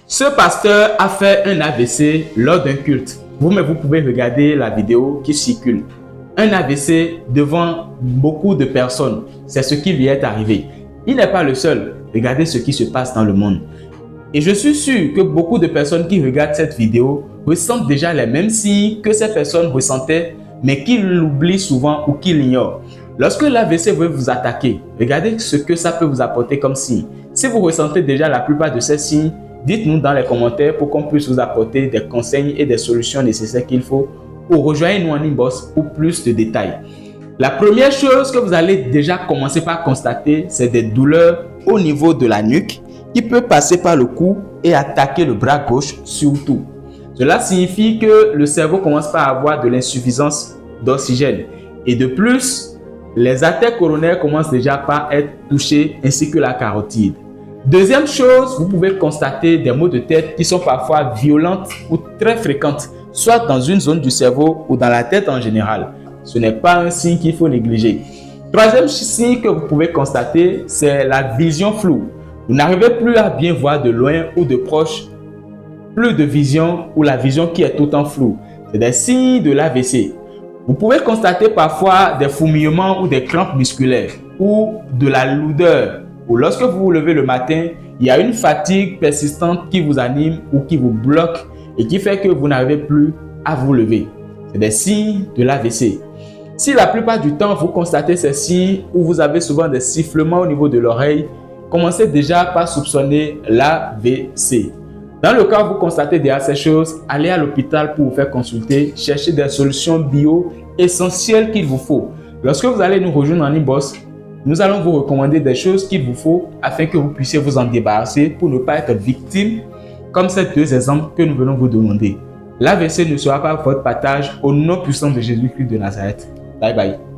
Ce pasteur a fait un AVC lors d'un culte. Vous pouvez regarder la vidéo qui circule. Un AVC devant beaucoup de personnes. C'est ce qui lui est arrivé. Il n'est pas le seul. Regardez ce qui se passe dans le monde. Et je suis sûr que beaucoup de personnes qui regardent cette vidéo ressentent déjà les mêmes signes que ces personnes ressentaient, mais qu'ils l'oublient souvent ou qu'ils l'ignorent. Lorsque l'AVC veut vous attaquer, regardez ce que ça peut vous apporter comme signe. Si vous ressentez déjà la plupart de ces signes, dites-nous dans les commentaires pour qu'on puisse vous apporter des conseils et des solutions nécessaires qu'il faut, ou rejoignez-nous en inbox pour plus de détails. La première chose que vous allez déjà commencer par constater, c'est des douleurs au niveau de la nuque qui peut passer par le cou et attaquer le bras gauche surtout. Cela signifie que le cerveau commence par avoir de l'insuffisance d'oxygène. Et de plus, les artères coronaires commencent déjà par être touchées ainsi que la carotide. Deuxième chose, vous pouvez constater des maux de tête qui sont parfois violentes ou très fréquentes, soit dans une zone du cerveau ou dans la tête en général. Ce n'est pas un signe qu'il faut négliger. Troisième signe que vous pouvez constater, c'est la vision floue. Vous n'arrivez plus à bien voir de loin ou de proche, plus de vision ou la vision qui est tout le temps floue. C'est des signes de l'AVC. Vous pouvez constater parfois des fourmillements ou des crampes musculaires ou de la lourdeur. Ou lorsque vous vous levez le matin, il y a une fatigue persistante qui vous anime ou qui vous bloque et qui fait que vous n'arrivez plus à vous lever. C'est des signes de l'AVC. Si la plupart du temps vous constatez ces signes ou vous avez souvent des sifflements au niveau de l'oreille, commencez déjà par soupçonner l'AVC. Dans le cas où vous constatez déjà ces choses, allez à l'hôpital pour vous faire consulter, chercher des solutions bio essentielles qu'il vous faut. Lorsque vous allez nous rejoindre en inbox, nous allons vous recommander des choses qu'il vous faut afin que vous puissiez vous en débarrasser pour ne pas être victime comme ces deux exemples que nous venons vous demander. L'AVC ne sera pas votre partage au nom puissant de Jésus-Christ de Nazareth. Bye bye.